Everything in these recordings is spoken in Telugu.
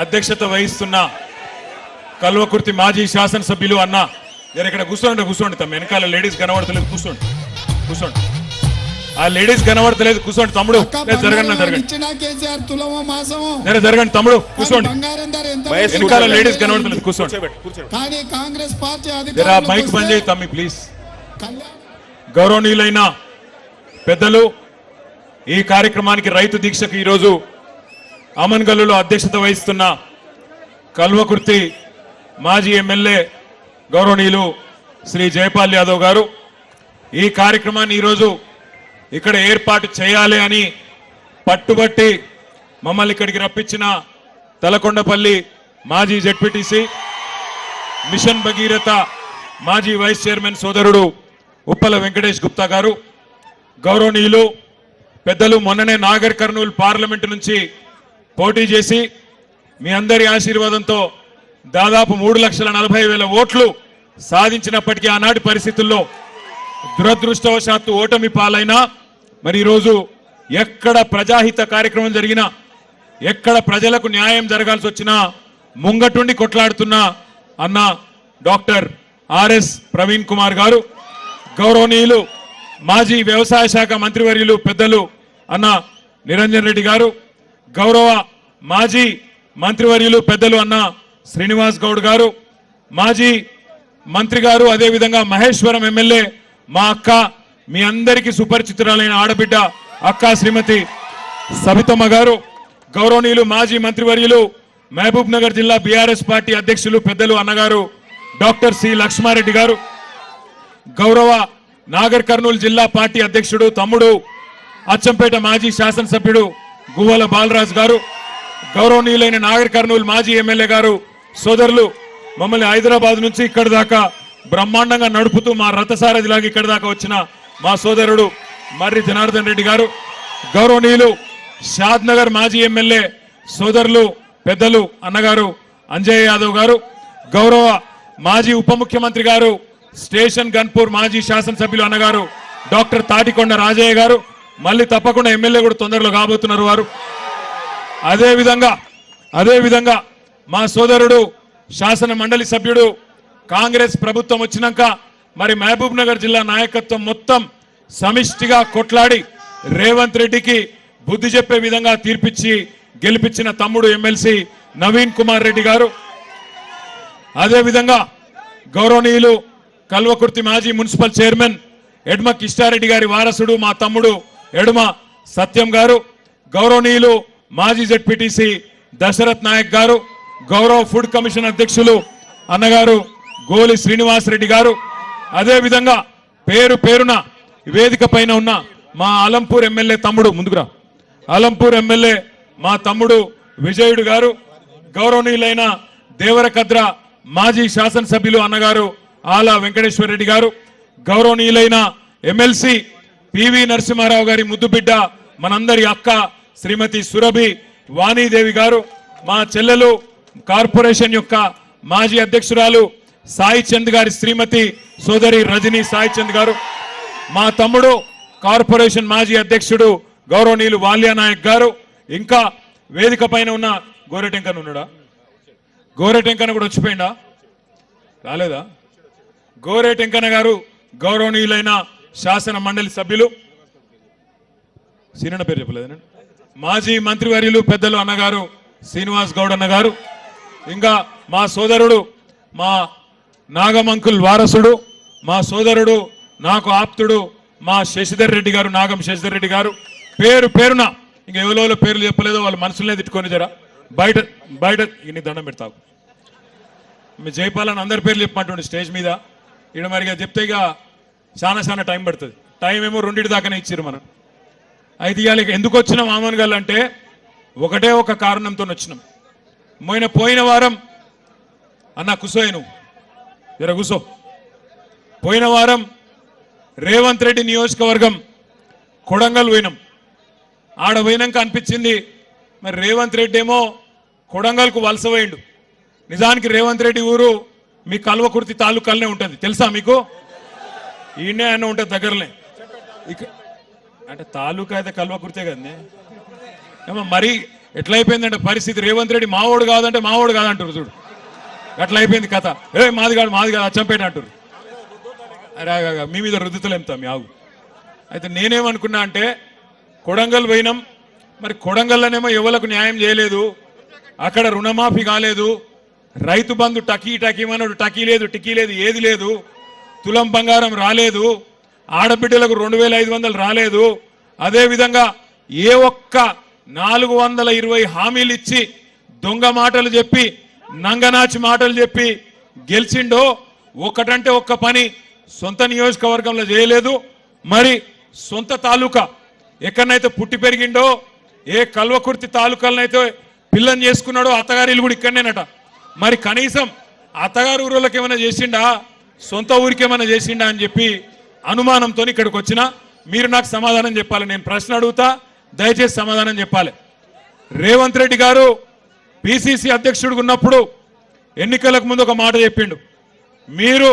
అధ్యక్షత వహిస్తున్న కల్వకుర్తి మాజీ శాసనసభ్యులు అన్న మీరు ఇక్కడ కూర్చోండి తమ వెనకాల లేడీస్ కనబడతలేదు కూర్చోండి ఆ లేడీస్ కనబడతలేదు కూర్చోండి తమ్ముడు జరగండి తమ్ముడు కూర్చోండి వెనకాల లేడీస్ కనబడతలేదు కూర్చోండి కాంగ్రెస్ పార్టీ మైక్ బంద్ చేయి తమ్మి ప్లీజ్. గౌరవనీయులైన పెద్దలు ఈ కార్యక్రమానికి రైతు దీక్షకు ఈరోజు అమన్గల్లులో అధ్యక్షత వహిస్తున్న కల్వకుర్తి మాజీ ఎమ్మెల్యే గౌరవనీయులు శ్రీ జయపాల్ యాదవ్ గారు ఈ కార్యక్రమాన్ని ఈరోజు ఇక్కడ ఏర్పాటు చేయాలి అని పట్టుబట్టి మమ్మల్ని ఇక్కడికి రప్పించిన తలకొండపల్లి మాజీ జెడ్పీటీసీ మిషన్ భగీరథ మాజీ వైస్ చైర్మన్ సోదరుడు ఉప్పల వెంకటేష్ గుప్తా గారు, గౌరవనీయులు పెద్దలు మొన్ననే నాగర్ కర్నూలు పార్లమెంటు నుంచి పోటీ చేసి మీ అందరి ఆశీర్వాదంతో దాదాపు 3,40,000 ఓట్లు సాధించినప్పటికీ ఆనాటి పరిస్థితుల్లో దురదృష్టవశాత్తు ఓటమి పాలైనా మరి ఈరోజు ఎక్కడ ప్రజాహిత కార్యక్రమం జరిగినా ఎక్కడ ప్రజలకు న్యాయం జరగాల్సి వచ్చినా ముంగటుండి కొట్లాడుతున్న అన్న డాక్టర్ ఆర్ఎస్ ప్రవీణ్ కుమార్ గారు, గౌరవనీయులు మాజీ వ్యవసాయ శాఖ మంత్రివర్యులు పెద్దలు అన్న నిరంజన్ రెడ్డి గారు, గౌరవ మాజీ మంత్రివర్యులు పెద్దలు అన్న శ్రీనివాస్ గౌడ్ గారు, మాజీ మంత్రి గారు, అదేవిధంగా మహేశ్వరం ఎమ్మెల్యే మా అక్క మీ అందరికీ సుపరిచితురాలైన ఆడబిడ్డ అక్క శ్రీమతి సబితమ్మ గారు, గౌరవనీయులు మాజీ మంత్రివర్యులు మహబూబ్ నగర్ జిల్లా బీఆర్ఎస్ పార్టీ అధ్యక్షులు పెద్దలు అన్నగారు డాక్టర్ సి లక్ష్మారెడ్డి గారు, గౌరవ నాగర్ కర్నూలు జిల్లా పార్టీ అధ్యక్షుడు తమ్ముడు అచ్చంపేట మాజీ శాసనసభ్యుడు గువ్వల బాలరాజు గారు, గౌరవనీయులైన నాగర్ కర్నూలు మాజీ ఎమ్మెల్యే గారు సోదరులు మమ్మల్ని హైదరాబాద్ నుంచి ఇక్కడి దాకా బ్రహ్మాండంగా నడుపుతూ మా రథసారథిలాగా ఇక్కడి దాకా వచ్చిన మా సోదరుడు మర్రి జనార్దన్ రెడ్డి గారు, గౌరవనీయులు షాద్ నగర్ మాజీ ఎమ్మెల్యే సోదరులు పెద్దలు అన్నగారు అంజయ్ యాదవ్ గారు, గౌరవ మాజీ ఉప ముఖ్యమంత్రి గారు స్టేషన్ గన్పూర్ మాజీ శాసనసభ్యులు అన్నగారు డాక్టర్ తాటికొండ రాజయ్య గారు, మళ్ళీ తప్పకుండా ఎమ్మెల్యే కూడా తొందరలో కాబోతున్నారు వారు. అదేవిధంగా మా సోదరుడు శాసన మండలి సభ్యుడు కాంగ్రెస్ ప్రభుత్వం వచ్చినాక మరి మహబూబ్ నగర్ జిల్లా నాయకత్వం మొత్తం సమిష్టిగా కొట్లాడి రేవంత్ రెడ్డికి బుద్ధి చెప్పే విధంగా తీర్పిచ్చి గెలిపించిన తమ్ముడు ఎమ్మెల్సీ నవీన్ కుమార్ రెడ్డి గారు, అదేవిధంగా గౌరవనీయులు కల్వకుర్తి మాజీ మున్సిపల్ చైర్మన్ ఎడ్మ కిష్టారెడ్డి గారి వారసుడు మా తమ్ముడు ఎడుమ సత్యం గారు, గౌరవనీయులు మాజీ జెడ్పీటీసీ దశరథ్ నాయక్ గారు, గౌరవ ఫుడ్ కమిషన్ అధ్యక్షులు అన్నగారు గోలి శ్రీనివాసరెడ్డి గారు, అదేవిధంగా పేరు పేరున వేదిక పైన ఉన్న మా అలంపూర్ ఎమ్మెల్యే తమ్ముడు ముందుకురా అలంపూర్ ఎమ్మెల్యే మా తమ్ముడు విజయుడు గారు, గౌరవనీయులైన దేవరకద్ర మాజీ శాసనసభ్యులు అన్నగారు ఆలా వెంకటేశ్వర రెడ్డి గారు, గౌరవనీయులైన ఎమ్మెల్సీ పివి నరసింహారావు గారి ముద్దుబిడ్డ మనందరి అక్క శ్రీమతి సురభి వాణీదేవి గారు, మా చెల్లెలు కార్పొరేషన్ యొక్క మాజీ అధ్యక్షురాలు సాయి చంద్ గారి శ్రీమతి సోదరి రజనీ సాయి చంద్ గారు, మా తమ్ముడు కార్పొరేషన్ మాజీ అధ్యక్షుడు గౌరవనీయులు వాల్యానాయక్ గారు, ఇంకా వేదిక పైన ఉన్న గోరెటెంకన్ ఉన్నాడా? గోరెటెంకన కూడా వచ్చిపోయిందా? రాలేదా? గోరెటెంకన గారు, గౌరవనీయులైన శాసన మండలి సభ్యులు సీనన్న పేరు చెప్పలేదండి, మాజీ మంత్రివర్యులు పెద్దలు అన్నగారు శ్రీనివాస్ గౌడ్ అన్నగారు, ఇంకా మా సోదరుడు మా నాగమంకుల్ వారసుడు మా సోదరుడు నాకు ఆప్తుడు మా శశిధర్ రెడ్డి గారు, నాగం శశిధర్ రెడ్డి గారు, పేరు పేరున ఇంకా ఎవరో పేర్లు చెప్పలేదో వాళ్ళ మనసులనే తిట్టుకొని జరా బయట ఇన్ని దండం పెడతావు. మీ జైపాలని అందరి పేర్లు చెప్పమంటుండే స్టేజ్ మీద ఇక్కడ మరిగా చెప్తే ఇక చాలా టైం పడుతుంది. టైం ఏమో 2 దాకానే ఇచ్చారు మనం. అయితే ఇవాళ ఎందుకు వచ్చినాం ఆమన్గల్ అంటే ఒకటే ఒక కారణంతో వచ్చినాం. పోయిన వారం అన్న కుసోయను జర కూసో. పోయిన వారం రేవంత్ రెడ్డి నియోజకవర్గం కొడంగల్ పోయినాం. ఆడ పోయినాక అనిపించింది మరి రేవంత్ రెడ్డి ఏమో కొడంగల్కు వలస పోయిండు. నిజానికి రేవంత్ రెడ్డి ఊరు మీ కల్వకుర్తి తాలూకాలనే ఉంటుంది, తెలుసా మీకు? ఈయనే అన్న ఉంటుంది దగ్గరనే. అంటే తాలూకా అయితే కల్వకుర్తే కదండి. ఏమో ఎట్లయిపోయిందంటే పరిస్థితి, రేవంత్ రెడ్డి మావోడు కాదంటే మావోడు కాదంటారు చూడు, అట్లా అయిపోయింది కథ. మాది కాదు అచ్చంపేట అంటారు. అరే మీ మీద రుద్దుతలేంతా మీ ఆగు. అయితే నేనేమనుకున్నా అంటే కొడంగల్ పోయినాం, మరి కొడంగల్లోనేమో ఎవరికి న్యాయం చేయలేదు, అక్కడ రుణమాఫీ కాలేదు, రైతు బంధు టకీమన్నాడు, టకీ లేదు ఏది లేదు, తులం బంగారం రాలేదు, ఆడబిడ్డలకు 2500 రాలేదు. అదేవిధంగా ఏ ఒక్క 420 హామీలు ఇచ్చి దొంగ మాటలు చెప్పి నంగనాచి మాటలు చెప్పి గెలిచిండో ఒక్కటంటే ఒక్క పని సొంత నియోజకవర్గంలో చేయలేదు. మరి సొంత తాలూకా ఎక్కడనైతే పుట్టి పెరిగిండో, ఏ కల్వకుర్తి తాలూకాలనైతే పిల్లని చేసుకున్నాడో అత్తగారి ఇల్లు కూడా ఇక్కడనేనట. మరి కనీసం అత్తగారు ఊళ్ళకి ఏమైనా చేసిండా, సొంత ఊరికి ఏమైనా చేసిండా అని చెప్పి అనుమానంతో ఇక్కడికి వచ్చినా. మీరు నాకు సమాధానం చెప్పాలి. నేను ప్రశ్న అడుగుతా, దయచేసి సమాధానం చెప్పాలి. రేవంత్ రెడ్డి గారు పిసిసి అధ్యక్షుడిగా ఉన్నప్పుడు ఎన్నికలకు ముందు ఒక మాట చెప్పిండు, మీరు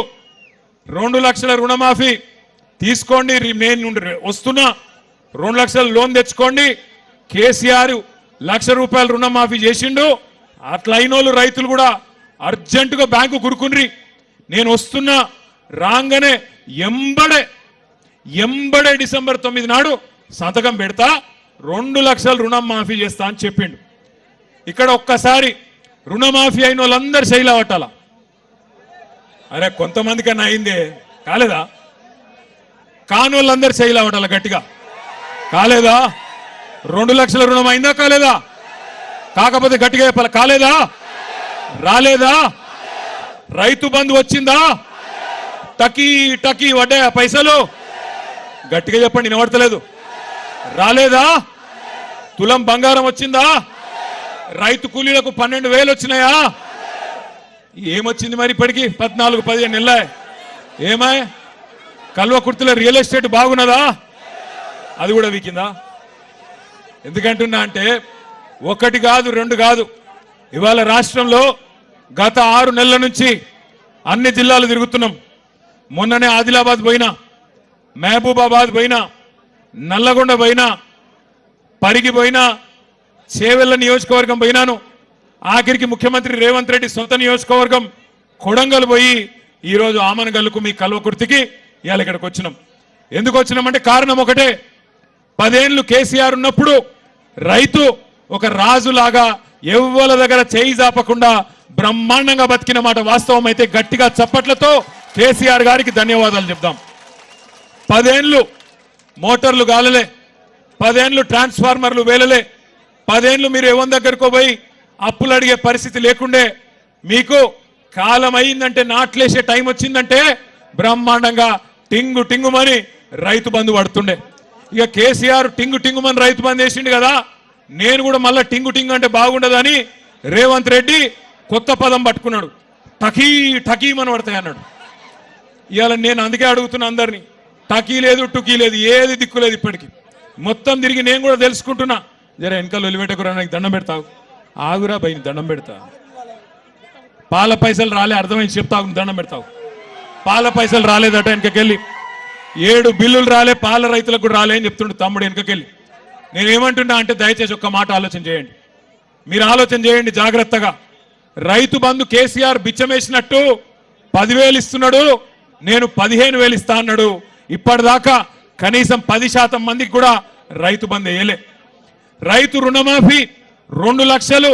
2 లక్షల రుణమాఫీ తీసుకోండి, నేను వస్తున్నా 2 లక్షల లోన్ తెచ్చుకోండి. కేసీఆర్ 1 లక్ష రూపాయలు రుణమాఫీ చేసిండు. అట్లా అయినోళ్ళు రైతులు కూడా అర్జెంటుగా బ్యాంకు కురుకుండ్రి, నేను వస్తున్నా, రాగానే ఎంబడే డిసెంబర్ 9 నాడు సంతకం పెడతా, 2 లక్షల రుణం మాఫీ చేస్తా అని చెప్పిండు. ఇక్కడ ఒక్కసారి రుణమాఫీ అయిన వాళ్ళందరూ శైలా పట్టాల. అరే కొంతమంది కన్నా అయిందే, కాలేదా? కాని వాళ్ళందరూ శైలా పట్టాల గట్టిగా, కాలేదా? 2 లక్షల రుణం అయిందా కాలేదా? కాకపోతే గట్టిగా చెప్పాలి, కాలేదా? రాలేదా? రైతు బంధు వచ్చిందా? టకీ వడ్డాయా పైసలు? గట్టిగా చెప్పండి, వినబడతలేదు. రాలేదా? తులం బంగారం వచ్చిందా? రైతు కూలీలకు 12,000 వచ్చినాయా? ఏమొచ్చింది మరి ఇప్పటికి? 14-15 నెలల ఏమాయ్? కల్వకుర్తిలో రియల్ ఎస్టేట్ బాగున్నదా? అది కూడా వీకిందా? ఎందుకంటున్నా అంటే 1 కాదు 2 కాదు, ఇవాళ రాష్ట్రంలో గత 6 నెలల నుంచి అన్ని జిల్లాలు తిరుగుతున్నాం. మొన్ననే ఆదిలాబాద్ పోయినా, మహబూబాబాద్ పోయినా, నల్లగొండ పోయినా, పరిగి పోయినా, చేవెళ్ల నియోజకవర్గం పోయినాను. ఆఖరికి ముఖ్యమంత్రి రేవంత్ రెడ్డి సొంత నియోజకవర్గం కొడంగల్ పోయి ఈరోజు ఆమనగల్లుకు మీ కల్వకుర్తికి ఇవాళ ఇక్కడికి వచ్చినాం. ఎందుకు వచ్చినామంటే కారణం ఒకటే, 10 ఏళ్లు కేసీఆర్ ఉన్నప్పుడు రైతు ఒక రాజులాగా ఎవ్వల దగ్గర చేయి జాపకుండా బ్రహ్మాండంగా బతికిన మాట వాస్తవం అయితే గట్టిగా చప్పట్లతో కేసీఆర్ గారికి ధన్యవాదాలు చెప్దాం. 10 ఏళ్లు మోటార్లు గాలలే, 10 ఏళ్లు ట్రాన్స్ఫార్మర్లు వేలలే, 10 ఏళ్లు మీరు ఎవరి దగ్గరకు పోయి అప్పులు అడిగే పరిస్థితి లేకుండే. మీకు కాలం అయిందంటే, నాట్లేసే టైం వచ్చిందంటే బ్రహ్మాండంగా టింగుమని రైతు బంధు పడుతుండే. ఇక కేసీఆర్ టింగుమని రైతు బంధు వేసిండు కదా, నేను కూడా మళ్ళా టింగు అంటే బాగుండదని రేవంత్ రెడ్డి కొత్త పదం పట్టుకున్నాడు, టకీమని పడతాయి అన్నాడు. ఇవాళ నేను అందుకే అడుగుతున్నా అందరినీ, టకీ లేదు టుకీ లేదు, ఏది దిక్కు లేదు. ఇప్పటికి మొత్తం తిరిగి నేను కూడా తెలుసుకుంటున్నా. జర వెనకాల ఒలిపెట్టకురా, నాకు దండం పెడతావు, ఆగురా బయని దండం పెడతా. పాల పైసలు రాలే, అర్థమైంది చెప్తావు, దండం పెడతావు. పాల పైసలు రాలేదట వెనకకెళ్ళి, 7 బిల్లులు రాలే, పాల రైతులకు కూడా రాలే అని చెప్తుండే తమ్ముడు వెనకకెళ్ళి. నేనేమంటున్నా అంటే దయచేసి ఒక్క మాట ఆలోచన చేయండి, మీరు ఆలోచన చేయండి జాగ్రత్తగా. రైతు బంధు కేసీఆర్ బిచ్చమేసినట్టు 10,000 ఇస్తున్నాడు, నేను 15,000 ఇస్తా అన్నాడు. ఇప్పటిదాకా కనీసం 10% మందికి కూడా రైతు బంధు వేయలే. రైతు రుణమాఫీ 2 లక్షలు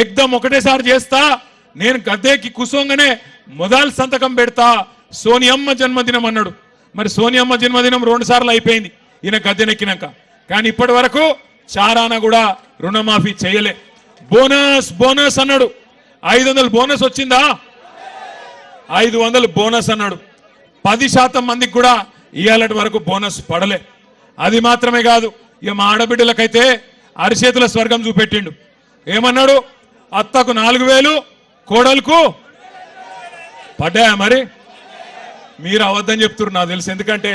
ఎగ్దం ఒకటేసారి చేస్తా, నేను గద్దెకి కుసోంగానే మొదలు సంతకం పెడతా, సోనియమ్మ జన్మదినం అన్నాడు. మరి సోనియమ్మ జన్మదినం 2 సార్లు అయిపోయింది ఈయన గద్దెనెక్కినాక, కానీ ఇప్పటి వరకు చారాన కూడా రుణమాఫీ చేయలే. బోనస్ అన్నాడు, 500 బోనస్ వచ్చిందా? 500 బోనస్ అన్నాడు. 10% మందికి కూడా ఇవాళటి వరకు బోనస్ పడలే. అది మాత్రమే కాదు, ఇక మా ఆడబిడ్డలకైతే అరిచేతుల స్వర్గం చూపెట్టిండు. ఏమన్నాడు? అత్తకు 4,000, కోడలకు పడ్డాయా? మరి మీరు అవద్దని చెప్తున్నారు నాకు తెలుసు, ఎందుకంటే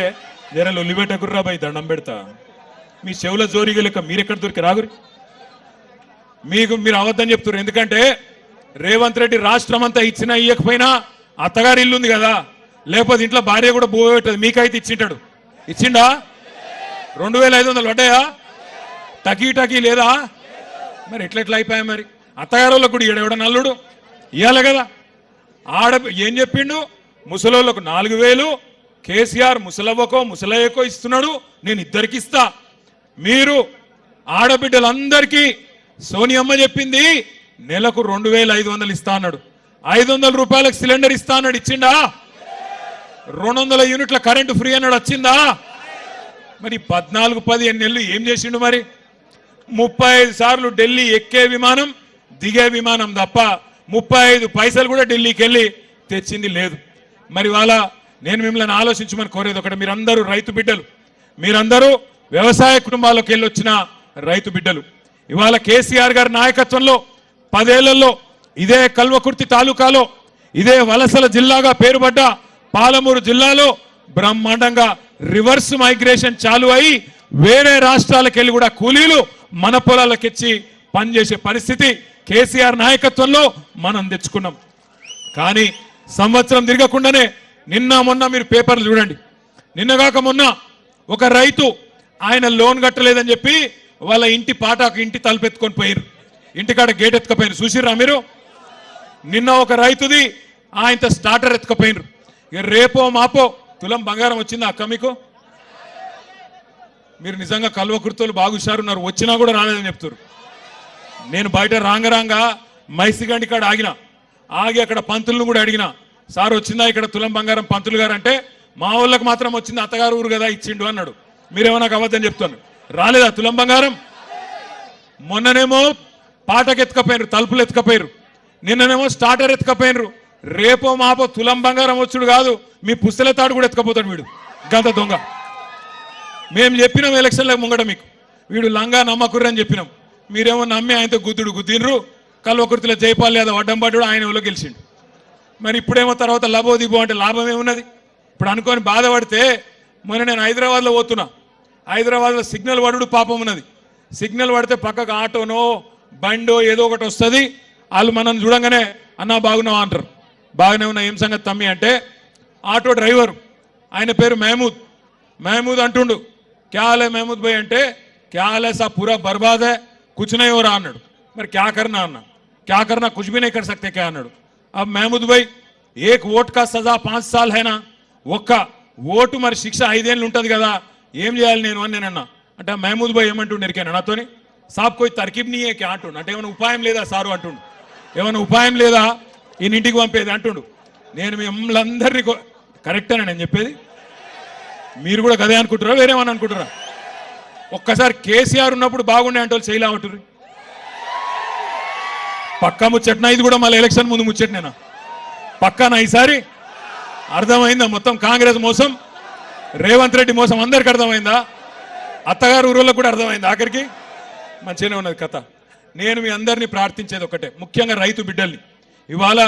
జర లొల్లిపెట్టకుర్రా బై దండం పెడతా. మీ చెవుల జోరిగా లెక్క మీరెక్కడ దొరికి రాగురి, మీరు అవద్దని చెప్తున్నారు. ఎందుకంటే రేవంత్ రెడ్డి రాష్ట్రం అంతా ఇచ్చినా ఇయ్యకపోయినా అత్తగారి ఇల్లు ఉంది కదా, లేకపోతే ఇంట్లో భార్య కూడా పోయేటది. మీకైతే ఇచ్చింటాడు, ఇచ్చిండా? 2,500 పడ్డాయా? టకీ లేదా? మరి ఎట్లెట్లా అయిపోయా మరి అత్తగారులకు కూడా ఈడెవడ నల్లుడు ఇవ్వాలి కదా. ఏం చెప్పిండు, ముసలోళ్ళకు 4000 కేసీఆర్ ముసలవ్వకో ముసలయ్యకో ఇస్తున్నాడు, నేను ఇద్దరికి ఇస్తా. మీరు ఆడబిడ్డలందరికీ సోనియమ్మ చెప్పింది నెలకు 2500 ఇస్తా అన్నాడు. 500 రూపాయలకు సిలిండర్ ఇస్తా అన్నాడు, ఇచ్చిండా? 200 యూనిట్ల కరెంటు ఫ్రీ అన్నాడు, వచ్చిందా? మరి 14-15 నెలలు ఏం చేసిండు మరి? 35 సార్లు ఢిల్లీ ఎక్కే విమానం దిగే విమానం తప్ప 35 పైసలు కూడా ఢిల్లీకి వెళ్ళి తెచ్చింది లేదు. మరి వాళ్ళ నేను మిమ్మల్ని ఆలోచించమని కోరేది ఒకటి, మీరందరూ రైతు బిడ్డలు, మీరందరూ వ్యవసాయ కుటుంబాలకు వెళ్ళి వచ్చిన రైతు బిడ్డలు. ఇవాళ కేసీఆర్ గారి నాయకత్వంలో 10 ఏళ్లలో ఇదే కల్వకుర్తి తాలూకాలో ఇదే వలసల జిల్లాగా పేరుపడ్డ పాలమూరు జిల్లాలో బ్రహ్మాండంగా రివర్స్ మైగ్రేషన్ చాలు అయి వేరే రాష్ట్రాలకు వెళ్ళి కూడా కూలీలు మన పొలాలకెచ్చి పనిచేసే పరిస్థితి కేసీఆర్ నాయకత్వంలో మనం తెచ్చుకున్నాం. కానీ సంవత్సరం తిరగకుండానే నిన్న మొన్న మీరు పేపర్లు చూడండి, నిన్నగాక మొన్న ఒక రైతు ఆయన లోన్ కట్టలేదని చెప్పి వాళ్ళ ఇంటి పాటాకు ఇంటి తలుపెత్తుకొని పోయారు, ఇంటికాడ గేట్ ఎత్తుకపోయారు. చూసిర్రా మీరు? నిన్న ఒక రైతుది ఆయనతో స్టార్టర్ ఎత్తుకపోయినరు. ఇక రేపో మాపో తులం బంగారం వచ్చిందా అక్క మీకు? మీరు నిజంగా కల్వకుర్తోలు బాగా హుషారున్నారు, వచ్చినా కూడా రాలేదని చెప్తారు. నేను బయట రాంగరాంగా మైసిగండి కాడ ఆగి అక్కడ పంతులను కూడా అడిగిన, సార్ వచ్చిందా ఇక్కడ తులం బంగారం పంతులు గారు అంటే, మా వాళ్ళకి మాత్రం వచ్చింది, అత్తగారు ఊరు కదా ఇచ్చిండు అన్నాడు. మీరేమో నాకు అబద్ధం చెప్తాను, రాలేదా తులం బంగారం? మొన్ననేమో పాటకు ఎత్తుకపోయినరు, తలుపులు ఎత్తుకపోయారు, నిన్ననేమో స్టార్టర్ ఎత్తుకపోయినరు. రేపో మాపో తులం బంగారం వచ్చుడు కాదు, మీ పుస్తల తాడు కూడా ఎత్తుకపోతాడు వీడు, గంత దొంగ. మేము చెప్పినాం ఎలక్షన్లకు ముంగట మీకు, వీడు లంగా నమ్మకుర్రని చెప్పినాం, మీరేమో నమ్మి ఆయనతో గుద్దినరు. కల్వకుర్తిలో జైపాల్ యాదవ్ అడ్డం పడ్డాడు, ఆయన ఎవరో గెలిచిండు. మరి ఇప్పుడేమో తర్వాత లబో దిబో అంటే లాభం ఏమున్నది? ఇప్పుడు అనుకొని బాధపడితే మొన్న నేను హైదరాబాద్లో పోతున్నా, హైదరాబాద్లో సిగ్నల్ పడుడు పాపం ఉన్నది. సిగ్నల్ పడితే పక్కకు ఆటోనో బండో ఏదో ఒకటి వస్తుంది, వాళ్ళు మనం చూడంగానే అన్నా బాగున్నావా అంటారు. బాగానే ఉన్నా, ఏం సంగతి తమ్మి అంటే, ఆటో డ్రైవర్ ఆయన పేరు మహమూద్ అంటుండు. క్యాలే మహమూద్ భాయ్ అంటే, క్యాలే సా పూరా బర్బాద్ హై కుచ్ నహీ హో రహా అన్నాడు. మరి క్యా కర్నా అన్నా, క్యా కర్నా కుచ్ భీ నహీ కర్ సక్తే క్యా అన్నాడు. अब महमूद भाई एक ఓట్ का सजा 5 साल है ना, ఒక్క ఓటు మరి శిక్ష 5 ఏళ్ళు ఉంటుంది కదా, ఏం చేయాలి నేను అని నేనన్నా. అంటే మహమూద్ భాయ్ ఏమంటుండు ఎరికాను నాతోని, సాబ్ కోయి తర్కీబ్ నీ ఏ క్యా అంటుండు. అంటే ఏమైనా ఉపాయం లేదా సారు అంటుండు, ఏమైనా ఉపాయం లేదా ఈయన ఇంటికి పంపేది అంటుండు. నేను మిమ్మల్ని అందరినీ కరెక్టేనా నేను చెప్పేది? మీరు కూడా కదే అనుకుంటారా వేరేమని అనుకుంటారా? ఒక్కసారి కేసీఆర్ ఉన్నప్పుడు బాగుండే అంటే వాళ్ళు చేయలేమంటారు. పక్కా ముచ్చట్నా ఇది కూడా, మళ్ళీ ఎలక్షన్ ముందు ముచ్చట్నేనా? పక్కానా ఈసారి? అర్థమైందా మొత్తం కాంగ్రెస్ మోసం, రేవంత్ రెడ్డి మోసం అందరికి అర్థమైందా? అత్తగారు ఊరోళ్ళకు కూడా అర్థమైందా? ఆఖరికి మంచిగానే ఉన్నది కథ. నేను మీ అందరినీ ప్రార్థించేది ఒకటే, ముఖ్యంగా రైతు బిడ్డల్ని, ఇవాళ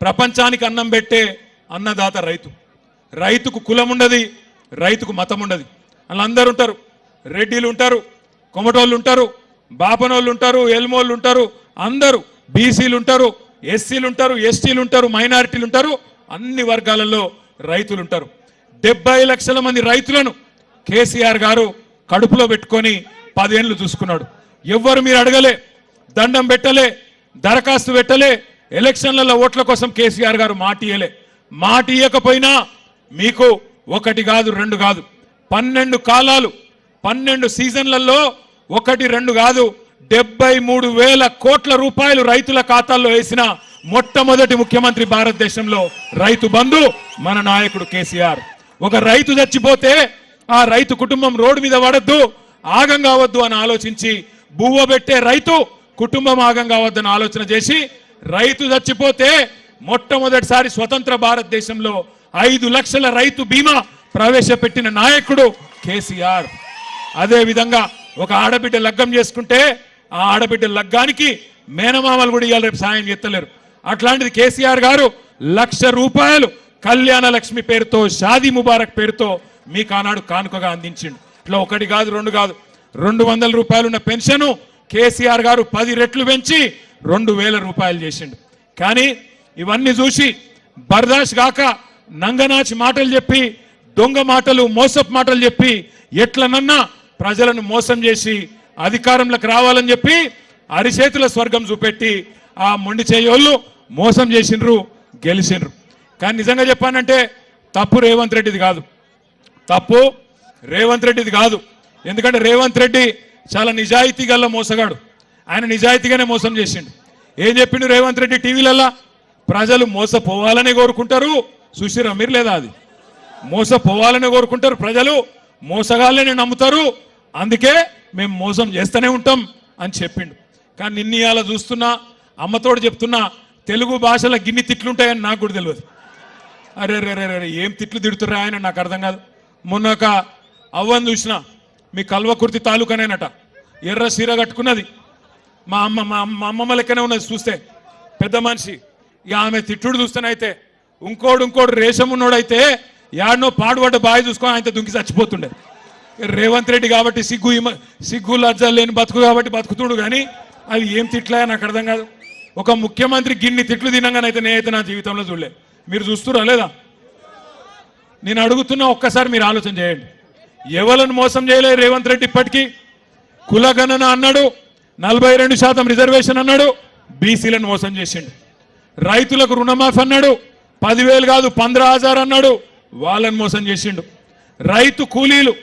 ప్రపంచానికి అన్నం పెట్టే అన్నదాత రైతు. రైతుకు కులం ఉండదు, రైతుకు మతం ఉండదు. వాళ్ళందరూ ఉంటారు, రెడ్డిలు ఉంటారు, కొమటోళ్ళు ఉంటారు, బాపనోళ్ళు ఉంటారు, ఎల్మోళ్ళు ఉంటారు, అందరూ బీసీలు ఉంటారు, ఎస్సీలు ఉంటారు, ఎస్టీలు ఉంటారు, మైనారిటీలు ఉంటారు, అన్ని వర్గాలలో రైతులు ఉంటారు. 70 లక్షల మంది రైతులను కేసీఆర్ గారు కడుపులో పెట్టుకొని 10 ఏళ్ళు చూసుకున్నాడు. ఎవ్వరు మీరు అడగలే, దండం పెట్టలే, దరఖాస్తు పెట్టలే, ఎలక్షన్లలో ఓట్ల కోసం కేసీఆర్ గారు మాట ఇయ్యలే. మాట ఇయ్యకపోయినా మీకు 1 కాదు 2 కాదు 12 కాలాలు 12 సీజన్లలో 1 2 కాదు 73,000 కోట్ల రూపాయలు రైతుల ఖాతాల్లో వేసిన మొట్టమొదటి ముఖ్యమంత్రి భారతదేశంలో రైతు బంధు మన నాయకుడు కేసీఆర్. ఒక రైతు చచ్చిపోతే ఆ రైతు కుటుంబం రోడ్డు మీద పడద్దు, ఆగం కావద్దు అని ఆలోచించి, బువ్వ పెట్టే రైతు కుటుంబం ఆగం కావద్దని ఆలోచన చేసి, రైతు చచ్చిపోతే మొట్టమొదటిసారి స్వతంత్ర భారతదేశంలో 5 లక్షల రైతు బీమా ప్రవేశపెట్టిన నాయకుడు కేసీఆర్. అదే విధంగా ఒక ఆడబిడ్డ లగ్గం చేసుకుంటే ఆ ఆడబిడ్డ లగ్గానికి మేనమామలు కూడా ఇవాళ రేపు సాయం చేస్తలేరు. అట్లాంటిది కేసీఆర్ గారు 1,00,000 రూపాయలు కళ్యాణ లక్ష్మి పేరుతో, షాదీ ముబారక్ పేరుతో మీకు ఆనాడు కానుకగా అందించిండు. ఇట్లా 1 కాదు 2 కాదు 200 రూపాయలు ఉన్న పెన్షన్ కేసీఆర్ గారు 10 రెట్లు పెంచి 2,000 రూపాయలు చేసిండు. కానీ ఇవన్నీ చూసి బర్దాష్ గాక నంగనాచి మాటలు చెప్పి, దొంగ మాటలు, మోసపు మాటలు చెప్పి, ఎట్లనన్నా ప్రజలను మోసం చేసి అధికారంలోకి రావాలని చెప్పి అరిచేతుల స్వర్గం చూపెట్టి ఆ మొండి చేయోళ్ళు మోసం చేసిండ్రు, గెలిచిండ్రు. కానీ నిజంగా చెప్పానంటే తప్పు రేవంత్ రెడ్డిది కాదు, తప్పు రేవంత్ రెడ్డిది కాదు. ఎందుకంటే రేవంత్ రెడ్డి చాలా నిజాయితీ గల్ల మోసగాడు. ఆయన నిజాయితీగానే మోసం చేసిండు. ఏం చెప్పిండు రేవంత్ రెడ్డి టీవీలల్లా? ప్రజలు మోసపోవాలనే కోరుకుంటారు. చూసిరా మీరు లేదా? అది మోసపోవాలనే కోరుకుంటారు ప్రజలు, మోసగాళ్ళని నమ్ముతారు, అందుకే మేము మోసం చేస్తూనే ఉంటాం అని చెప్పిండు. కానీ నిన్న ఇవాళ చూస్తున్నా, అమ్మతోడు చెప్తున్నా, తెలుగు భాషలో గిన్ని తిట్లుంటాయని నాకు కూడా తెలియదు. అరే రే రే రే ఏం తిట్లు తిడుతుర్రా ఆయన నాకు అర్థం కాదు. మొన్న ఒక అవ్వని చూసిన, మీ కల్వకుర్తి తాలూకానేనట, ఎర్ర సీర కట్టుకున్నది, మా అమ్మమ్మ లెక్కనే ఉన్నది చూస్తే, పెద్ద మనిషి. ఇక ఆమె తిట్టుడు చూస్తేనైతే ఇంకోడు రేషం ఉన్నోడైతే యాడనో పాడుపడ్డ బావి చూసుకొని ఆయన దుంకి చచ్చిపోతుండే. రేవంత్ రెడ్డి కాబట్టి సిగ్గు లజ్జ లేని బతుకు కాబట్టి బతుకుతుడు, కానీ అది ఏం తిట్లా నాకు అర్థం కాదు. ఒక ముఖ్యమంత్రి గిన్ని తిట్లు తినంగానైతే నేనైతే నా జీవితంలో చూడలే. మీరు చూస్తురా లేదా? నేను అడుగుతున్నా, ఒక్కసారి మీరు ఆలోచన చేయండి. ఎవరిని మోసం చేయలేదు రేవంత్ రెడ్డి ఇప్పటికీ? కులగణన అన్నాడు, 42% రిజర్వేషన్ అన్నాడు, బీసీలను మోసం చేసిండు. రైతులకు రుణమాఫీ అన్నాడు, 10,000 కాదు 15,000 అన్నాడు, వాళ్ళని మోసం చేసిండు. రైతు కూలీలు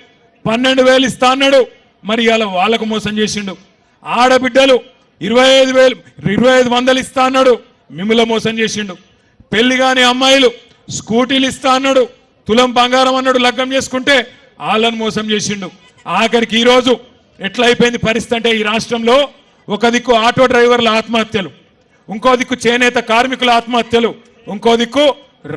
12,000 ఇస్తా అన్నాడు, మరి ఇవాళ వాళ్ళకు మోసం చేసిండు. ఆడబిడ్డలు 25,000 ఇస్తా అన్నాడు, మిమ్మల్ని మోసం చేసిండు. పెళ్లి కాని అమ్మాయిలు స్కూటీలు ఇస్తా అన్నాడు, తులం బంగారం అన్నాడు, లగ్గం చేసుకుంటే వాళ్ళని మోసం చేసిండు. ఆఖరికి ఈరోజు ఎట్లా అయిపోయింది పరిస్థితి అంటే, ఈ రాష్ట్రంలో ఒక దిక్కు ఆటో డ్రైవర్ల ఆత్మహత్యలు, ఇంకో దిక్కు చేనేత కార్మికుల ఆత్మహత్యలు, ఇంకో దిక్కు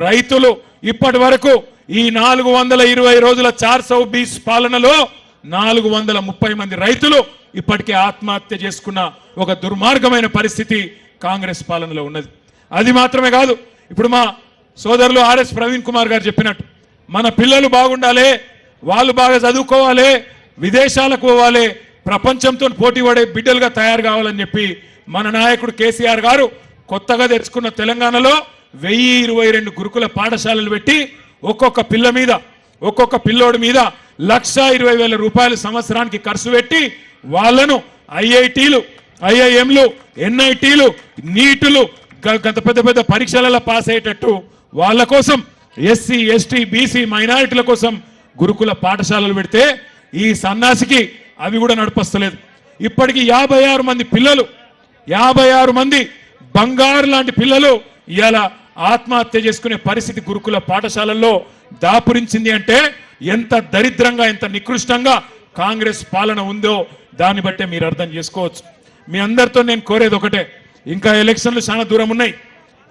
రైతులు. ఇప్పటి వరకు ఈ 420 రోజుల 420 పాలనలో 430 మంది రైతులు ఇప్పటికే ఆత్మహత్య చేసుకున్న ఒక దుర్మార్గమైన పరిస్థితి కాంగ్రెస్ పాలనలో ఉన్నది. అది మాత్రమే కాదు, ఇప్పుడు మా సోదరులు ఆర్ఎస్ ప్రవీణ్ కుమార్ గారు చెప్పినట్టు, మన పిల్లలు బాగుండాలి, వాళ్ళు బాగా చదువుకోవాలి, విదేశాలకు పోవాలి, ప్రపంచంతో పోటీ పడే బిడ్డలుగా తయారు కావాలని చెప్పి మన నాయకుడు కేసీఆర్ గారు కొత్తగా తెచ్చుకున్న తెలంగాణలో 1022 గురుకుల పాఠశాలలు పెట్టి ఒక్కొక్క పిల్లోడి మీద 1,20,000 రూపాయలు సంవత్సరానికి ఖర్చు పెట్టి వాళ్ళను ఐఐటీలు, ఐఐఎంలు, ఎన్ఐటీలు, నీటులు, గత పెద్ద పరీక్షలలో పాస్ అయ్యేటట్టు వాళ్ళ కోసం ఎస్సీ, ఎస్టీ, బీసీ, మైనారిటీల కోసం గురుకుల పాఠశాలలు పెడితే ఈ సన్నాసికి అవి కూడా నడిపస్తలేదు. ఇప్పటికీ 56 మంది పిల్లలు, 56 మంది బంగారు లాంటి పిల్లలు ఇవాళ ఆత్మహత్య చేసుకునే పరిస్థితి గురుకుల పాఠశాలల్లో దాపురించింది. అంటే ఎంత దరిద్రంగా, ఎంత నికృష్టంగా కాంగ్రెస్ పాలన ఉందో దాన్ని బట్టే మీరు అర్థం చేసుకోవచ్చు. మీ అందరితో నేను కోరేది ఒకటే, ఇంకా ఎలక్షన్లు చాలా దూరం ఉన్నాయి,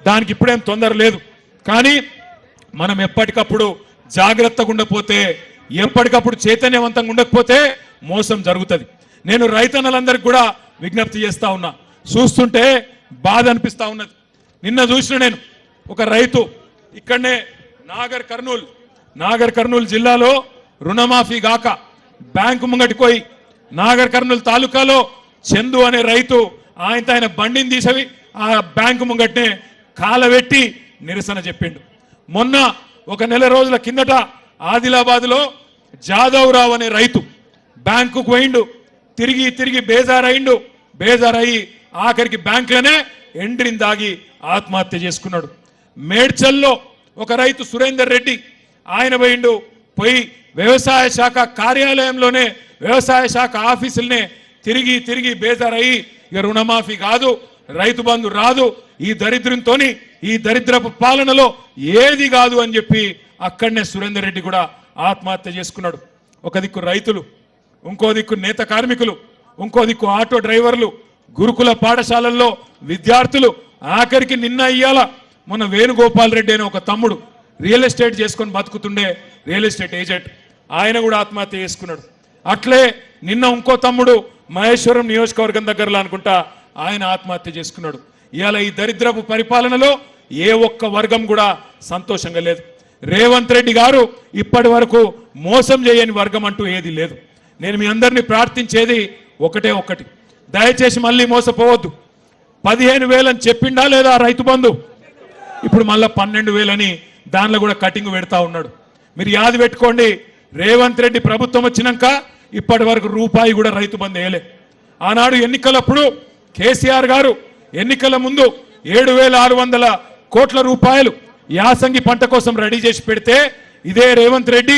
దానికి ఇప్పుడేం తొందర లేదు, కానీ మనం ఎప్పటికప్పుడు జాగ్రత్తగా ఉండకపోతే, ఎప్పటికప్పుడు చైతన్యవంతంగా ఉండకపోతే మోసం జరుగుతుంది. నేను రైతన్నలందరికీ కూడా విజ్ఞప్తి చేస్తా ఉన్నా, చూస్తుంటే బాధ అనిపిస్తా ఉన్నది. నిన్న చూసిన నేను ఒక రైతు ఇక్కడనే నాగర్ కర్నూలు జిల్లాలో రుణమాఫీ గాక బ్యాంకు ముంగటికి పోయి, నాగర్ కర్నూలు తాలూకాలో చందు అనే రైతు ఆయన బండిని తీసవి ఆ బ్యాంకు ముంగట్నే కాలబెట్టి నిరసన చెప్పిండు. మొన్న ఒక నెల రోజుల కిందట ఆదిలాబాద్లో జాదవ్ రావు అనే రైతు బ్యాంకుకు పోయిండు, తిరిగి బేజారయ్యి ఆఖరికి బ్యాంకులోనే ఎండ్రిని దాగి ఆత్మహత్య చేసుకున్నాడు. మేడ్చల్లో ఒక రైతు సురేందర్ రెడ్డి, ఆయన పోయి వ్యవసాయ శాఖ కార్యాలయంలోనే, వ్యవసాయ శాఖ ఆఫీసులనే తిరిగి బేజారయ్యి, ఇక రుణమాఫీ కాదు, రైతు బంధు రాదు, ఈ దరిద్రంతో, ఈ దరిద్రపు పాలనలో ఏది కాదు అని చెప్పి అక్కడనే సురేందర్ రెడ్డి కూడా ఆత్మహత్య చేసుకున్నాడు. ఒక దిక్కు రైతులు, ఇంకో దిక్కు నేత కార్మికులు, ఇంకో దిక్కు ఆటో డ్రైవర్లు, గురుకుల పాఠశాలల్లో విద్యార్థులు, ఆఖరికి నిన్న ఇయ్యాల మన వేణుగోపాల్ రెడ్డి అనే ఒక తమ్ముడు రియల్ ఎస్టేట్ చేసుకొని బతుకుతుండే రియల్ ఎస్టేట్ ఏజెంట్, ఆయన కూడా ఆత్మహత్య చేసుకున్నాడు. అట్లే నిన్న ఇంకో తమ్ముడు మహేశ్వరం నియోజకవర్గం దగ్గరలో అనుకుంటా ఆయన ఆత్మహత్య చేసుకున్నాడు. ఇవాళ ఈ దరిద్రపు పరిపాలనలో ఏ ఒక్క వర్గం కూడా సంతోషంగా లేదు. రేవంత్ రెడ్డి గారు ఇప్పటి వరకు మోసం చేయని వర్గం అంటూ ఏది లేదు. నేను మీ అందరినీ ప్రార్థించేది ఒకటి, దయచేసి మళ్ళీ మోసపోవద్దు. 15,000 అని చెప్పిండా లేదా రైతు బంధు? ఇప్పుడు మళ్ళా 12,000 అని దానిలో కూడా కటింగ్ పెడతా ఉన్నాడు. మీరు యాది పెట్టుకోండి, రేవంత్ రెడ్డి ప్రభుత్వం వచ్చినాక ఇప్పటి వరకు రూపాయి కూడా రైతు బంధు వేయలే. ఆనాడు ఎన్నికలప్పుడు కేసీఆర్ గారు ఎన్నికల ముందు 7,600 కోట్ల రూపాయలు యాసంగి పంట కోసం రెడీ చేసి పెడితే ఇదే రేవంత్ రెడ్డి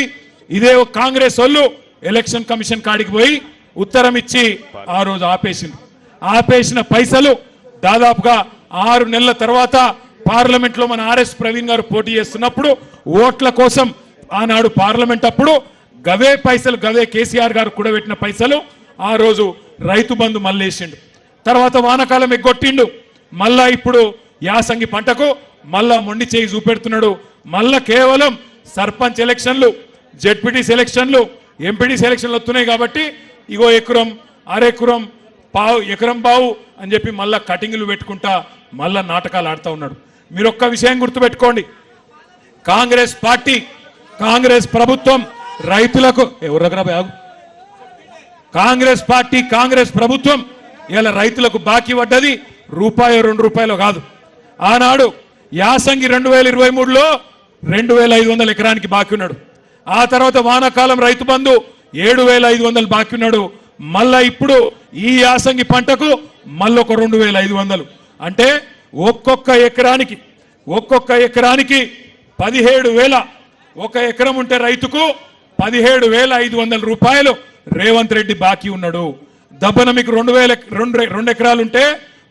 ఇదే కాంగ్రెస్ వాళ్ళు ఎలక్షన్ కమిషన్ కాడికి పోయి ఉత్తరం ఇచ్చి ఆ రోజు ఆపేసిన పైసలు దాదాపుగా 6 నెలల తర్వాత పార్లమెంట్ లో మన ఆర్ఎస్ ప్రవీణ్ గారు పోటీ చేస్తున్నప్పుడు ఓట్ల కోసం ఆనాడు పార్లమెంట్ అప్పుడు గవే పైసలు గవే కేసీఆర్ గారు కూడబెట్టిన పైసలు ఆ రోజు రైతు బంధు మళ్ళేసిండు. తర్వాత వానకాలం ఎగ్గొట్టిండు. మళ్ళా ఇప్పుడు యాసంగి పంటకు మళ్ళా మొండి చేయి చూపెడుతున్నాడు. మళ్ళా కేవలం సర్పంచ్ ఎలక్షన్లు, జెడ్పీటీ సెలక్షన్లు, ఎంపీటీ సెలక్షన్లు వస్తున్నాయి కాబట్టి ఇగో ఎకరం అరెకరం పావు ఎకరం బావు అని చెప్పి మళ్ళా కటింగ్లు పెట్టుకుంటా మళ్ళా నాటకాలు ఆడుతూ ఉన్నాడు. మీరు ఒక్క విషయం గుర్తుపెట్టుకోండి, కాంగ్రెస్ పార్టీ కాంగ్రెస్ ప్రభుత్వం రైతులకు కాంగ్రెస్ పార్టీ కాంగ్రెస్ ప్రభుత్వం ఇలా రైతులకు బాకీ పడ్డది రూపాయో 2 రూపాయలు కాదు. ఆనాడు యాసంగి 2023లో 2,500 ఎకరానికి బాకీ ఉన్నాడు. ఆ తర్వాత వానాకాలం రైతు బంధు 7,500 బాకీ ఉన్నాడు. మళ్ళా ఇప్పుడు ఈ యాసంగి పంటకు మళ్ళొక 2,500 అంటే ఒక్కొక్క ఎకరానికి 17,000 ఒక ఎకరం ఉంటే రైతుకు 17,500 రూపాయలు రేవంత్ రెడ్డి బాకీ ఉన్నాడు. దబ్బన మీకు 2 ఎకరాలుంటే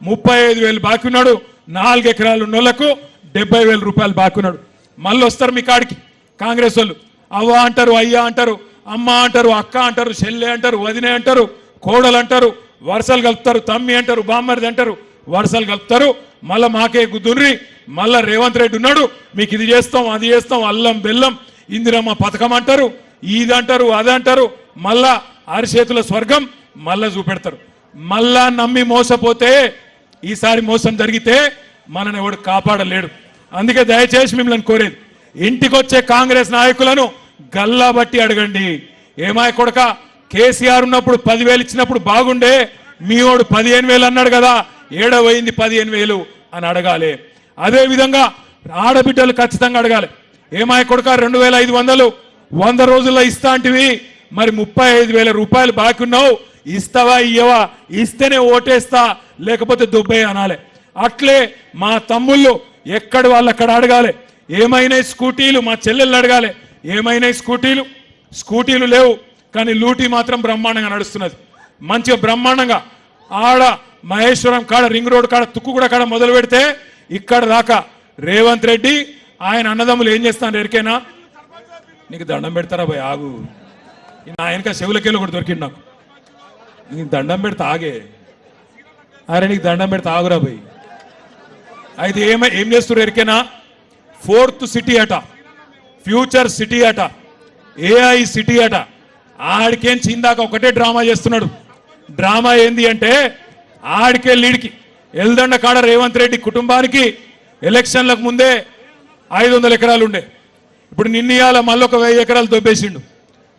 35,000 బాకీ ఉన్నాడు. 4 ఎకరాలు ఉన్నోళ్లకు 70,000 రూపాయలు బాకీ ఉన్నాడు. మళ్ళీ వస్తారు మీ కాడికి కాంగ్రెస్ వాళ్ళు, అవ్వ అంటారు, అయ్యా అంటారు, అమ్మ అంటారు, అక్క అంటారు, చెల్లె అంటారు, వదినే అంటారు, కోడలు అంటారు, వరుసలు కలుపుతారు, తమ్మి అంటారు, బామ్మరిది అంటారు, వరుసలు కలుపుతారు. మళ్ళా మాకే గుద్దుర్రి మళ్ళా రేవంత్ రెడ్డి ఉన్నాడు, మీకు ఇది చేస్తాం అది చేస్తాం, అల్లం బెల్లం ఇందిరమ్మ పథకం అంటారు, ఇది అంటారు అది అంటారు, మళ్ళా అరిచేతుల స్వర్గం మళ్ళా చూపెడతారు. మళ్ళా నమ్మి మోసపోతే ఈసారి మోసం జరిగితే మనని ఎవడు కాపాడలేడు. అందుకే దయచేసి మిమ్మల్ని కోరేది, ఇంటికొచ్చే కాంగ్రెస్ నాయకులను గల్లా బట్టి అడగండి. ఏమాయ కొడక కేసీఆర్ ఉన్నప్పుడు 10,000 ఇచ్చినప్పుడు బాగుండే, మీ వాడు 15,000 అన్నాడు కదా, ఏడవైంది 15,000 అని అడగాలి. అదే విధంగా ఆడబిడ్డలు ఖచ్చితంగా అడగాలి. ఏమాయ కొడక 2,500 100 రోజుల్లో ఇస్తా అంటివి, మరి 35,000 రూపాయలు బాకీ ఉన్నావు, ఇస్తావా ఇయ్యవా, ఇస్తేనే ఓటేస్తా లేకపోతే దుబ్బే అనాలి. అట్లే మా తమ్ముళ్ళు ఎక్కడ వాళ్ళు అక్కడ అడగాలి. ఏమైనా స్కూటీలు మా చెల్లెళ్ళు అడగాలి, ఏమైనా స్కూటీలు లేవు కానీ లూటీ మాత్రం బ్రహ్మాండంగా నడుస్తున్నది. మంచిగా బ్రహ్మాండంగా ఆడ మహేశ్వరం కాడ రింగ్ రోడ్ కాడ తుక్కుగూడ కాడ మొదలు పెడితే ఇక్కడ దాకా రేవంత్ రెడ్డి ఆయన అన్నదమ్ములు ఏం చేస్తాను ఎరికేనా, నీకు దండం పెడతారా భయ్ ఆగు, ఆయనక చెవులకెళ్ళి ఒకటి దొరికింది నాకు, నీకు దండం పెడతా ఆగే, అరే నీకు దండం పెడతా ఆగురా భయ్. అయితే ఏం చేస్తున్నారు ఎరికేనా, 4th సిటీ అట, ఫ్యూచర్ సిటీ అట, AI సిటీ అట. ఆడికేం చిందాక ఒకటే డ్రామా చేస్తున్నాడు. డ్రామా ఏంది అంటే ఆడికే లీడ్కి ఎల్దండ కాడ రేవంత్ రెడ్డి కుటుంబానికి ఎలక్షన్లకు ముందే 500 ఎకరాలు ఉండే, ఇప్పుడు నిన్నయాల మళ్ళొక 1000 ఎకరాలు దొబ్బేసిండు.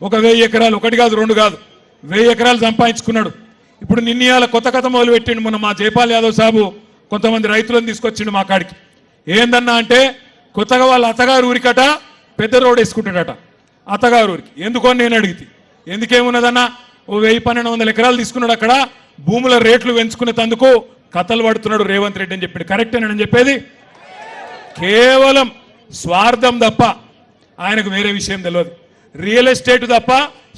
ఒక 1000 ఎకరాలు, ఒకటి కాదు 2 కాదు, 1000 ఎకరాలు సంపాదించుకున్నాడు. ఇప్పుడు నిన్నయాల కొత్త కథ మొదలు పెట్టిండు. మన మా జైపాల్ యాదవ్ సాబు కొంతమంది రైతులను తీసుకొచ్చిండు మా కాడికి. ఏందన్నా అంటే కొత్తగా వాళ్ళ అత్తగారు ఊరికట పెద్ద రోడ్ వేసుకుంటాడట అత్తగారు ఊరికి. ఎందుకో నేను అడిగితే ఎందుకేమున్నదన్నా, ఓ 1,000-1,200 ఎకరాలు తీసుకున్నాడు, అక్కడ భూముల రేట్లు పెంచుకునేందుకు కథలు పడుతున్నాడు రేవంత్ రెడ్డి అని చెప్పాడు. కరెక్టేనని చెప్పేది, కేవలం స్వార్థం తప్ప ఆయనకు వేరే విషయం తెలియదు. రియల్ ఎస్టేట్ తప్ప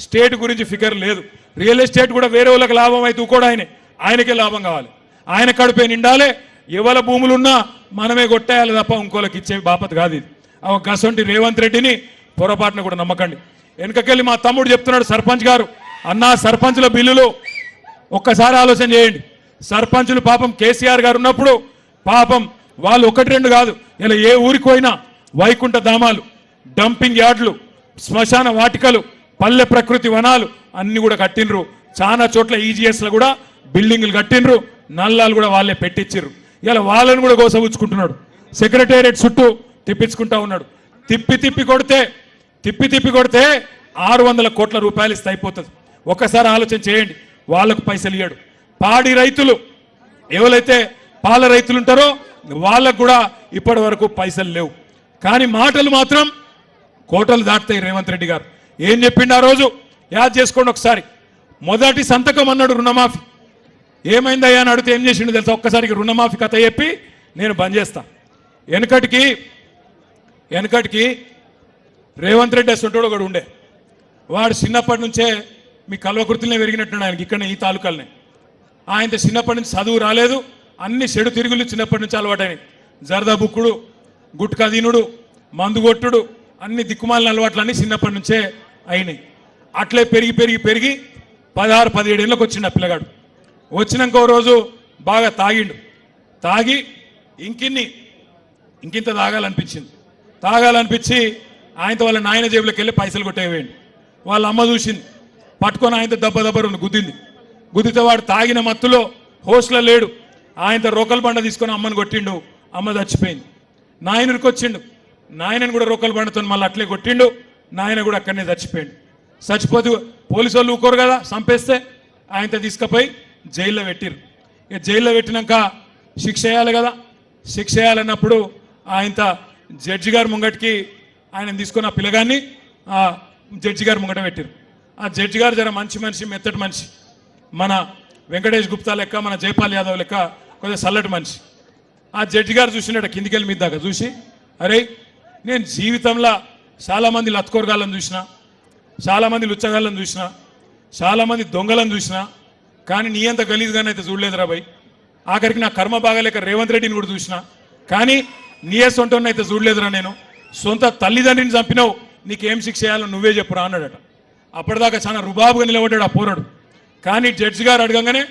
స్టేట్ గురించి ఫిగర్ లేదు. రియల్ ఎస్టేట్ కూడా వేరే వాళ్ళకి లాభం అయితే కూడా ఆయనకే లాభం కావాలి, ఆయన కడుపే నిండాలి. ఎవరి భూములున్నా మనమే కొట్టేయాలి తప్ప ఇంకోళ్ళకి ఇచ్చే బాపత్ కాదు ఇది. గసంటి రేవంత్ రెడ్డిని పొరపాటున కూడా నమ్మకండి. వెనకకెళ్ళి మా తమ్ముడు చెప్తున్నాడు సర్పంచ్ గారు, అన్నా సర్పంచుల బిల్లులు ఒక్కసారి ఆలోచన చేయండి. సర్పంచులు పాపం కేసీఆర్ గారు ఉన్నప్పుడు పాపం వాళ్ళు 1-2 కాదు, ఇలా ఏ ఊరికి పోయినా వైకుంఠ ధామాలు, డంపింగ్ యార్డ్లు, శ్మశాన వాటికలు, పల్లె ప్రకృతి వనాలు అన్ని కూడా కట్టినరు. చాలా చోట్ల EGSలో కూడా బిల్డింగ్లు కట్టినరు, నల్లాలు కూడా వాళ్ళే పెట్టించారు. ఇలా వాళ్ళని కూడా గోసవుచ్చుకుంటున్నాడు. సెక్రటేరియట్ చుట్టూ తిప్పించుకుంటా ఉన్నాడు. తిప్పి కొడితే 600 కోట్ల రూపాయలు ఇస్తే అయిపోతుంది. ఒక్కసారి ఆలోచన చేయండి, వాళ్ళకు పైసలు ఇయ్యాడు. పాడి రైతులు ఎవరైతే పాల రైతులు ఉంటారో వాళ్ళకు కూడా ఇప్పటి వరకు పైసలు లేవు. కానీ మాటలు మాత్రం కోటలు దాటుతాయి. రేవంత్ రెడ్డి గారు ఏం చెప్పిండు ఆ రోజు యాద్ చేసుకోండి ఒకసారి. మొదటి సంతకం అన్నాడు రుణమాఫీ. ఏమైందయ్యా అని అడిగితే ఏం చేసిండు తెలుసా? ఒక్కసారికి రుణమాఫీ కథ చెప్పి నేను బంద్ చేస్తా. వెనకటికి రేవంత్ రెడ్డి అసంటోడు ఒకడు ఉండే. వాడు చిన్నప్పటి నుంచే మీ కల్వకుర్తినే పెరిగినట్టున్నాడు. ఆయనకి ఇక్కడ ఈ తాలూకాలనే. ఆయన చిన్నప్పటి నుంచి చదువు రాలేదు, అన్ని చెడు తిరుగులు చిన్నప్పటి నుంచి అలవాటైనవి. జరదా బుక్కుడు, గుట్కా దీనుడు, మందు కొట్టుడు, అన్ని దిక్కుమాలిన అలవాట్లన్నీ చిన్నప్పటి నుంచే అయినాయి. అట్లే పెరిగి పెరిగి పెరిగి 16-17 ఏళ్ళకి వచ్చిండు ఆ పిల్లగాడు. వచ్చినాక ఓ రోజు బాగా తాగి ఇంకింత తాగాలనిపించి ఆయనతో వాళ్ళ నాయన జేబులోకి వెళ్ళి పైసలు కొట్టేవేయండి. వాళ్ళ అమ్మ చూసింది, పట్టుకొని ఆయనతో దెబ్బ గుద్దితే వాడు తాగిన మత్తులో హోస్ట్లో లేడు. ఆయనతో రోకల్ బండ తీసుకొని అమ్మని కొట్టిండు. అమ్మ చచ్చిపోయింది. నాయనకి వచ్చిండు, నాయనని కూడా రోకల్ బండతో మళ్ళీ అట్లే కొట్టిండు. నాయన కూడా అక్కడనే చచ్చిపోతే పోలీసు వాళ్ళు ఊకోరు కదా, చంపేస్తే ఆయనతో తీసుకుపోయి జైల్లో పెట్టిరు. ఇక జైల్లో పెట్టినాక శిక్ష వేయాలి కదా. శిక్ష వేయాలన్నప్పుడు ఆయనతో జడ్జి గారి ముంగటికి ఆయన తీసుకున్న పిల్లగాన్ని ఆ జడ్జి గారి ముంగట పెట్టిరు. ఆ జడ్జి గారు జర మంచి మనిషి, మెత్తటి మనిషి, మన వెంకటేష్ గుప్తా లెక్క, మన జైపాల్ యాదవ్ లెక్క కొద్దిగా చల్లటి మనిషి. ఆ జడ్జి గారు చూసినట్టు కిందికెళ్ళి మీద దాకా చూసి, అరే నేను జీవితంలో చాలామంది లత్కోరగాళ్ళని చూసిన, చాలామంది లుచ్చగాళ్ళని చూసిన, చాలామంది దొంగలను చూసిన, కానీ నీ అంత గలీజ్గానే అయితే చూడలేదురా భయ్. ఆఖరికి నా కర్మ బాగాలేక రేవంత్ రెడ్డిని కూడా చూసిన, కానీ నీ సొంటని అయితే చూడలేదురా నేను. సొంత తల్లిదండ్రిని చంపినావు, నీకేం శిక్ష చేయాలో నువ్వే చెప్పురా అన్నాడట. అప్పటిదాకా చాలా రుబాబుగా నిలబడ్డాడు ఆ పోరాడు. కానీ జడ్జి గారు అడగంగానే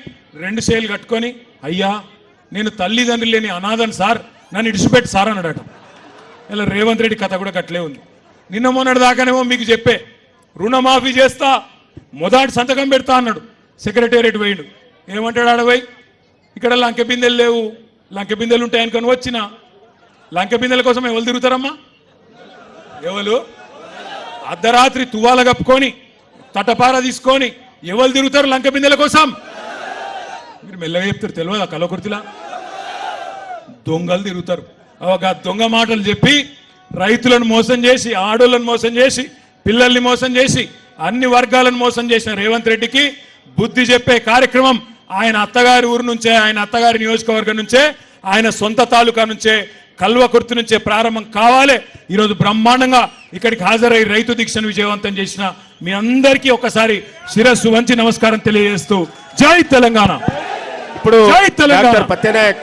2 చేతులు కట్టుకొని, అయ్యా నేను తల్లిదండ్రులు లేని అనాథను సార్, నన్ను ఇడిచిపెట్టి సార్ అన్నాడట. ఇలా రేవంత్ రెడ్డి కథ కూడా కట్లే ఉంది. నిన్న మొన్నటి దాకానేమో మీకు చెప్పే రుణమాఫీ చేస్తా, మొదటి సంతకం పెడతా అన్నాడు. సెక్రటేరియట్ పోయిండు. ఏమంటాడు ఆడపోయి, ఇక్కడ లంకె బిందెలు లేవు, లంకె బిందెలు ఉంటాయనుకొని వచ్చిన. లంకె బిందెల కోసం ఎవరు తిరుగుతారమ్మా? ఎవరు అర్ధరాత్రి తువ్వాల కప్పుకొని తటపార తీసుకొని ఎవరు తిరుగుతారు లంకె బిందెల కోసం? మీరు మెల్లగా చెప్తారు, తెలియదా కల్వకుర్తిలా? దొంగలు తిరుగుతారు. ఒక దొంగ మాటలు చెప్పి రైతులను మోసం చేసి, ఆడోళ్ళను మోసం చేసి, పిల్లల్ని మోసం చేసి, అన్ని వర్గాలను మోసం చేసిన రేవంత్ రెడ్డికి బుద్ధి చెప్పే కార్యక్రమం ఆయన అత్తగారి ఊరు నుంచే, ఆయన అత్తగారి నియోజకవర్గం నుంచే, ఆయన సొంత తాలూకా నుంచే, కల్వకుర్తి నుంచే ప్రారంభం కావాలి. ఈరోజు బ్రహ్మాండంగా ఇక్కడికి హాజరై రైతు దీక్షను విజయవంతం చేసిన మీ అందరికీ ఒకసారి శిరస్సు వంచి నమస్కారం తెలియజేస్తూ జై తెలంగాణ. ఇప్పుడు జై తెలంగాణ. డాక్టర్ పత్యనాయక్